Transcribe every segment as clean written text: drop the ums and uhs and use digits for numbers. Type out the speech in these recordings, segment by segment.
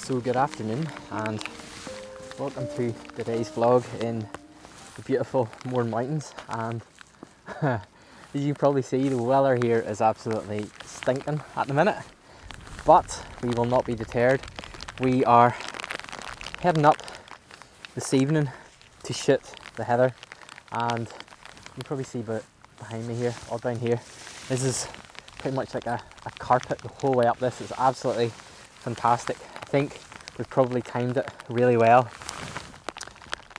So good afternoon and welcome to today's vlog in the beautiful Mourne Mountains. And as you can probably see, the weather here is absolutely stinking at the minute, but we will not be deterred. We are heading up this evening to shoot the heather, and you can probably see behind me here, all down here, this is pretty much like a carpet the whole way up. This is absolutely fantastic. I think we've probably timed it really well.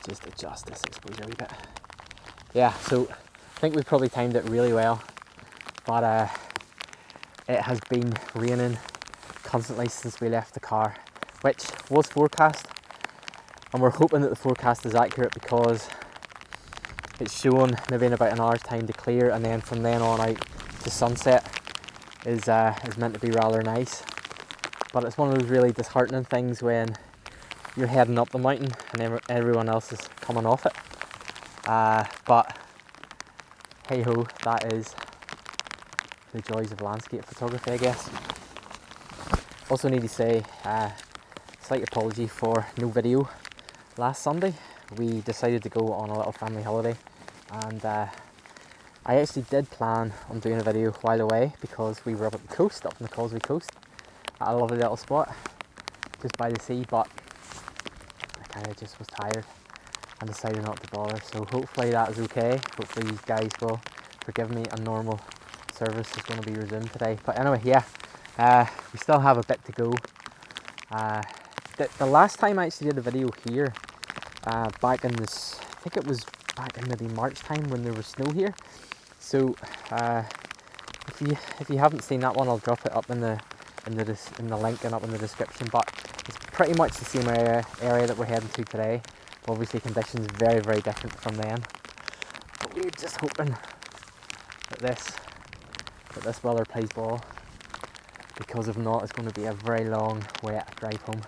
Just adjust this exposure a wee bit. Yeah, so I think we've probably timed it really well, but it has been raining constantly since we left the car, which was forecast, and we're hoping that the forecast is accurate because it's shown maybe in about an hour's time to clear, and then from then on out to sunset is meant to be rather nice. But it's one of those really disheartening things when you're heading up the mountain and everyone else is coming off it. But hey ho, that is the joys of landscape photography, I guess. Also need to say, slight apology for no video last Sunday. We decided to go on a little family holiday, and I actually did plan on doing a video while away because we were up at the coast, up on the Causeway Coast, at a lovely little spot just by the sea, but I kind of just was tired and decided not to bother. So hopefully that is okay. Hopefully you guys will forgive me and normal service is going to be resumed today. But anyway, yeah, we still have a bit to go. The last time I actually did a video here, back in this, I think it was back in maybe March time when there was snow here. So if you haven't seen that one, I'll drop it up in the link and up in the description. But it's pretty much the same area that we're heading to today. Obviously conditions very, very different from then. But we're just hoping that this weather plays ball, because if not, it's going to be a very long, wet drive home.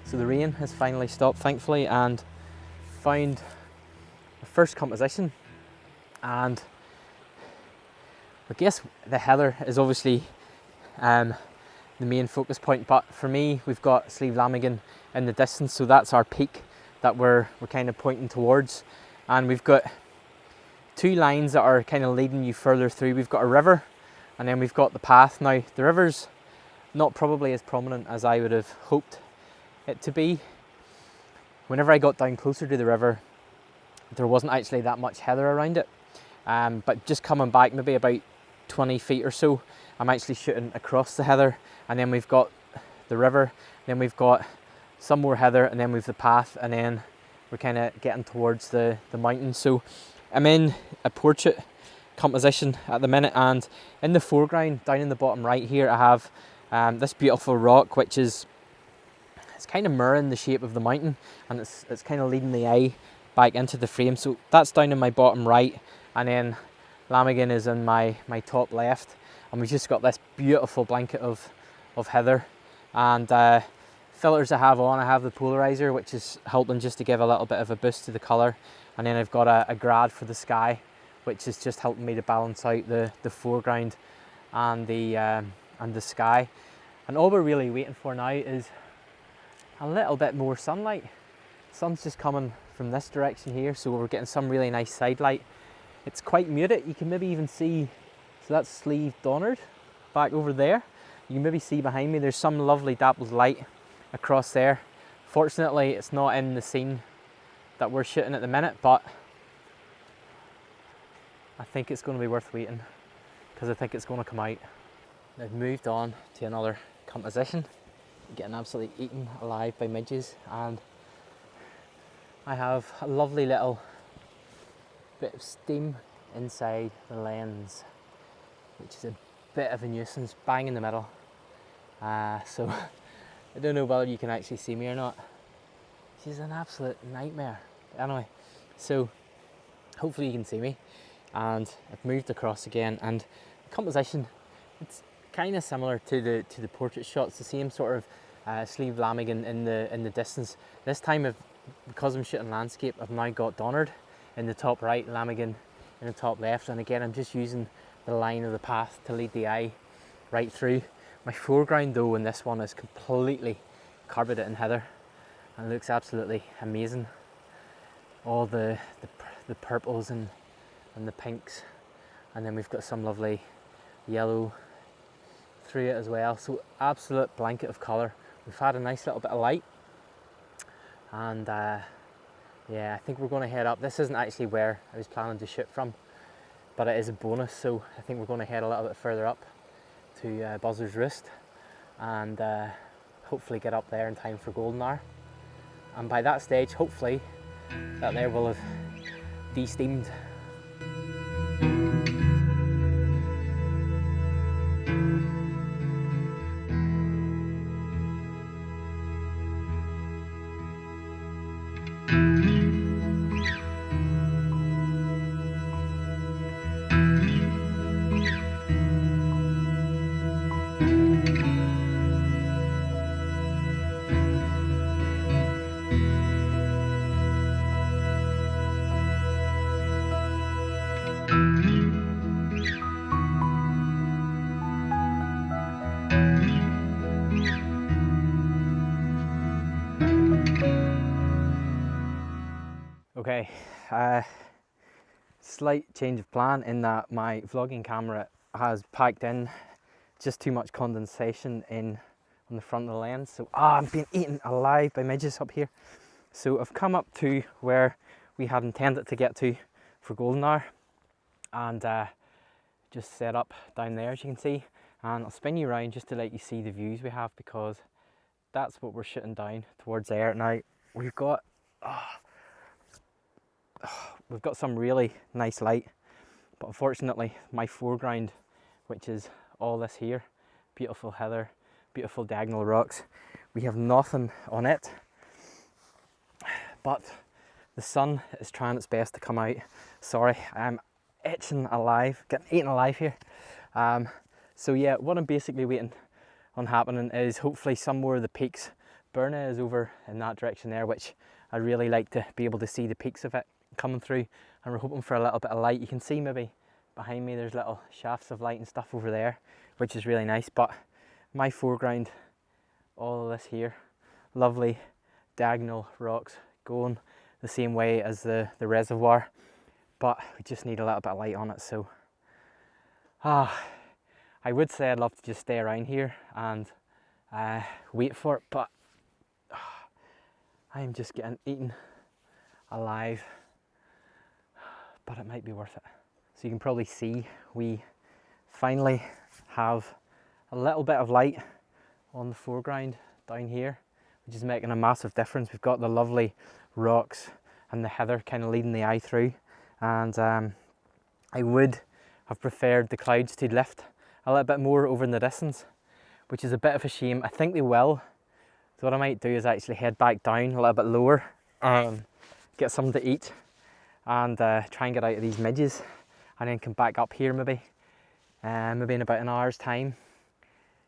So the rain has finally stopped, thankfully, and found the first composition. And I guess the heather is obviously the main focus point, but for me, we've got Slieve Lamigan in the distance, so that's our peak that we're kind of pointing towards. And we've got two lines that are kind of leading you further through. We've got a river, and then we've got the path. Now, the river's not probably as prominent as I would have hoped it to be. Whenever I got down closer to the river, there wasn't actually that much heather around it. But just coming back maybe about 20 feet or so, I'm actually shooting across the heather, and then we've got the river, then we've got some more heather, and then we've the path, and then we're kind of getting towards the mountain. So I'm in a portrait composition at the minute, and in the foreground, down in the bottom right here, I have this beautiful rock, which is, it's kind of mirroring the shape of the mountain, and it's kind of leading the eye back into the frame. So that's down in my bottom right, and then Lamigan is in my top left, and we've just got this beautiful blanket of heather. And filters I have on, I have the polarizer, which is helping just to give a little bit of a boost to the colour, and then I've got a grad for the sky, which is just helping me to balance out the foreground and the sky. And all we're really waiting for now is a little bit more sunlight. Sun's just coming from this direction here, so we're getting some really nice side light. It's quite muted. You can maybe even see, so that's Slieve Donard back over there. You can maybe see behind me there's some lovely dappled light across there. Fortunately, it's not in the scene that we're shooting at the minute, but I think it's going to be worth waiting because I think it's going to come out. I've moved on to another composition, getting absolutely eaten alive by midges, and I have a lovely little bit of steam inside the lens, which is a bit of a nuisance, bang in the middle. So I don't know whether you can actually see me or not. She's an absolute nightmare. Anyway, so hopefully you can see me, and I've moved across again, and the composition, it's kind of similar to the portrait shots, the same sort of Sleeve Lamigan in the distance. This time, because I'm shooting landscape, I've now got Donard in the top right, Lamigan in the top left, and again I'm just using the line of the path to lead the eye right through. My foreground though in this one is completely carpeted in heather and it looks absolutely amazing. All the purples and the pinks, and then we've got some lovely yellow through it as well, so absolute blanket of colour. We've had a nice little bit of light, and yeah, I think we're going to head up. This isn't actually where I was planning to shoot from, but it is a bonus, so I think we're going to head a little bit further up to Buzzard's Roost and hopefully get up there in time for golden hour. And by that stage, hopefully, that there will have de-steamed. Okay, slight change of plan in that my vlogging camera has packed in just too much condensation in on the front of the lens, so I'm being eaten alive by midges up here. So I've come up to where we had intended to get to for golden hour, and just set up down there as you can see, and I'll spin you around just to let you see the views we have, because that's what we're shooting down towards there. Now we've got we've got some really nice light, but unfortunately my foreground, which is all this here, beautiful heather, beautiful diagonal rocks, we have nothing on it, but the sun is trying its best to come out. Sorry, I'm itching alive, getting eaten alive here. So yeah, what I'm basically waiting on happening is hopefully some more of the peaks. Mourne is over in that direction there, which I really like to be able to see the peaks of it coming through, and we're hoping for a little bit of light. You can see maybe behind me there's little shafts of light and stuff over there, which is really nice. But my foreground, all of this here, lovely diagonal rocks going the same way as the reservoir, but we just need a little bit of light on it. So I would say I'd love to just stay around here and wait for it, but I'm just getting eaten alive, but it might be worth it. So you can probably see we finally have a little bit of light on the foreground down here, which is making a massive difference. We've got the lovely rocks and the heather kind of leading the eye through, and I would have preferred the clouds to lift a little bit more over in the distance, which is a bit of a shame. I think they will. So what I might do is actually head back down a little bit lower, get something to eat, and try and get out of these midges, and then come back up here maybe in about an hour's time,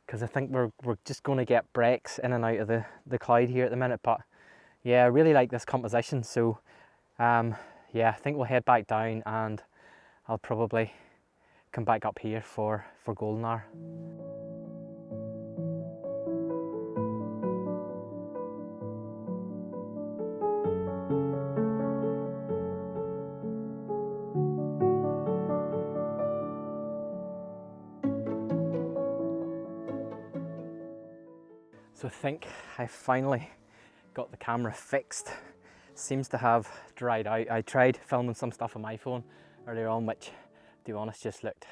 because I think we're just going to get breaks in and out of the cloud here at the minute. But yeah, I really like this composition, so yeah, I think we'll head back down and I'll probably come back up here for golden hour. So I think I finally got the camera fixed. Seems to have dried out. I tried filming some stuff on my phone earlier on, which, to be honest, just looked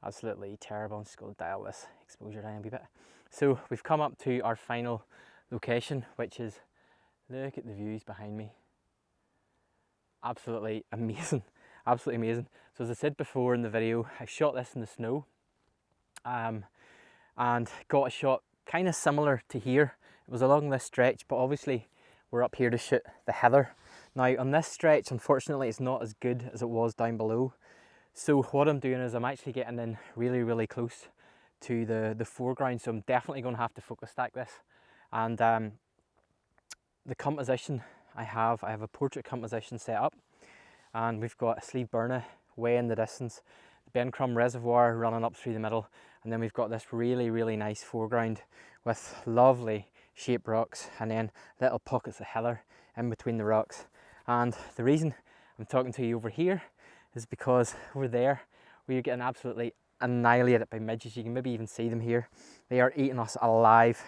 absolutely terrible. I'm just going to dial this exposure down a wee bit. So we've come up to our final location, which is, look at the views behind me. Absolutely amazing, absolutely amazing. So as I said before in the video, I shot this in the snow, and got a shot kind of similar to here. It was along this stretch, but obviously we're up here to shoot the heather. Now on this stretch, unfortunately, it's not as good as it was down below. So what I'm doing is I'm actually getting in really, really close to the foreground. So I'm definitely going to have to focus stack this. And the composition I have a portrait composition set up, and we've got Slieve Burna way in the distance, the Bencrum Reservoir running up through the middle, and then we've got this really nice foreground with lovely shaped rocks and then little pockets of heather in between the rocks. And the reason I'm talking to you over here is because over there we're getting absolutely annihilated by midges. You can maybe even see them here. They are eating us alive.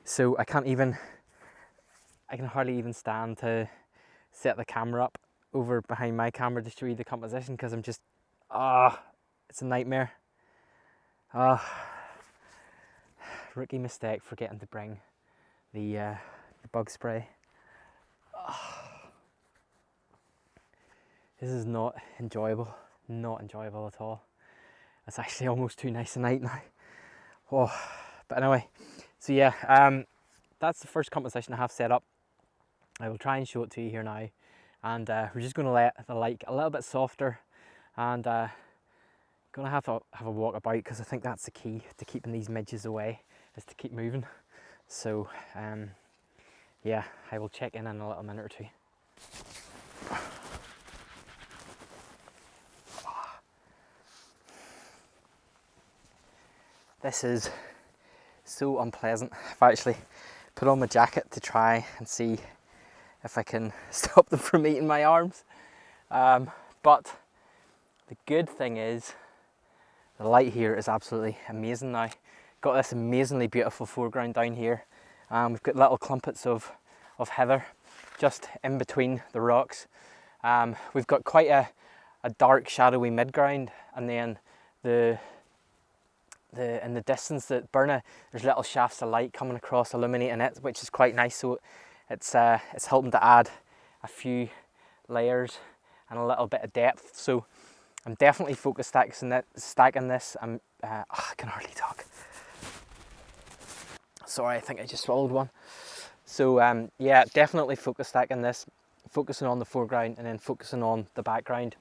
So I can hardly even stand to set the camera up over behind my camera to show you the composition, because I'm just, it's a nightmare. Rookie mistake forgetting to bring the bug spray. This is not enjoyable at all. It's actually almost too nice a night now. But anyway, so yeah, that's the first composition I have set up. I will try and show it to you here now, and we're just going to let the light a little bit softer, and going to have a walk about, because I think that's the key to keeping these midges away, is to keep moving. So yeah, I will check in a little minute or two. This is so unpleasant. I've actually put on my jacket to try and see if I can stop them from eating my arms. But the good thing is the light here is absolutely amazing now. Got this amazingly beautiful foreground down here. We've got little clumpets of heather just in between the rocks. We've got quite a dark shadowy midground, and then in the distance that Burna, there's little shafts of light coming across illuminating it, which is quite nice. So it's helping to add a few layers and a little bit of depth. So I'm definitely focus stacking this. I can hardly talk. Sorry, I think I just swallowed one. So yeah, definitely focus stacking this, focusing on the foreground and then focusing on the background,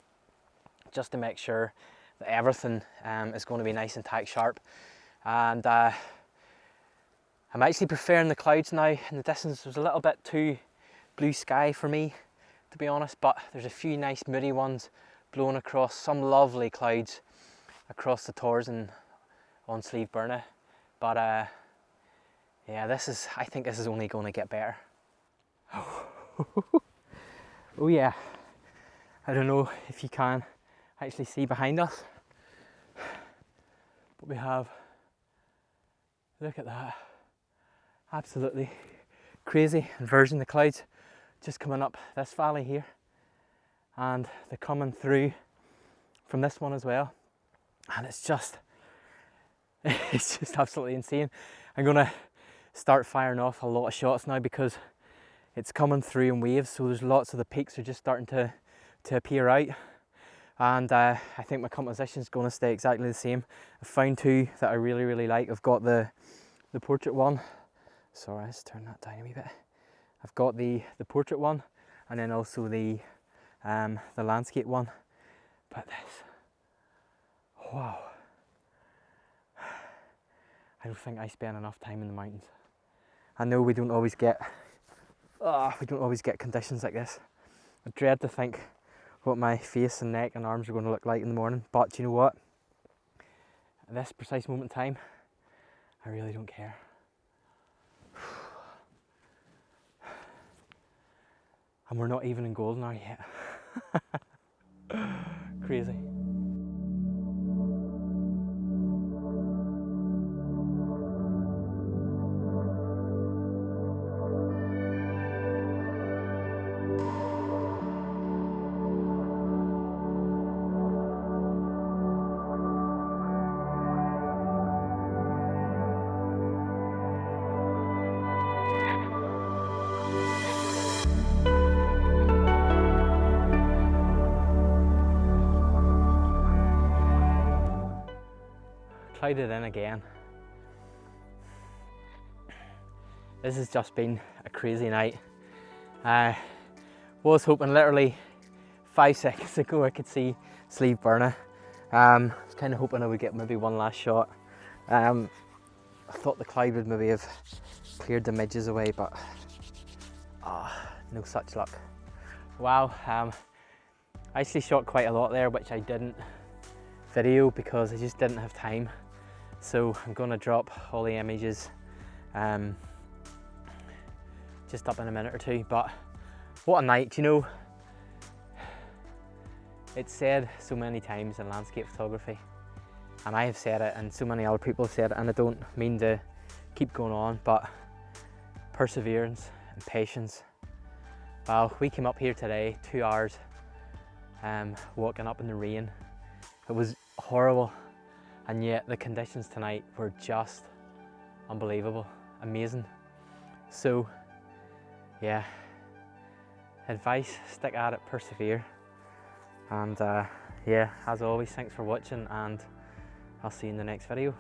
just to make sure that everything is going to be nice and tack sharp. And I'm actually preferring the clouds now. In the distance there's a little bit too blue sky for me, to be honest, but there's a few nice moody ones blowing across, some lovely clouds across the tors and on Slieve Burna. But yeah, I think this is only going to get better. Oh yeah, I don't know if you can actually see behind us, but we have, look at that, absolutely crazy inversion. The clouds just coming up this valley here, and they're coming through from this one as well, and it's just absolutely insane. I'm gonna start firing off a lot of shots now because it's coming through in waves, so there's lots of the peaks are just starting to appear out. And I think my composition is going to stay exactly the same. I've found two that I really like. I've got the portrait one. Sorry, let's turn that down a wee bit. I've got the portrait one, and then also the landscape one. But this, wow! I don't think I spend enough time in the mountains. I know we don't always get conditions like this. I dread to think what my face and neck and arms are going to look like in the morning, but you know what? At this precise moment in time, I really don't care. And we're not even in golden hour yet. Crazy. Clouded in again. This has just been a crazy night. I was hoping literally 5 seconds ago I could see Slieve Burna. I was kind of hoping I would get maybe one last shot. I thought the cloud would maybe have cleared the midges away, but no such luck. Wow, I actually shot quite a lot there, which I didn't video because I just didn't have time. So I'm going to drop all the images just up in a minute or two. But what a night, you know. It's said so many times in landscape photography, and I have said it and so many other people have said it, and I don't mean to keep going on, but perseverance and patience. Wow, we came up here today, 2 hours walking up in the rain. It was horrible, and yet the conditions tonight were just unbelievable, amazing. So yeah, advice, stick at it, persevere. And yeah, as always, thanks for watching, and I'll see you in the next video.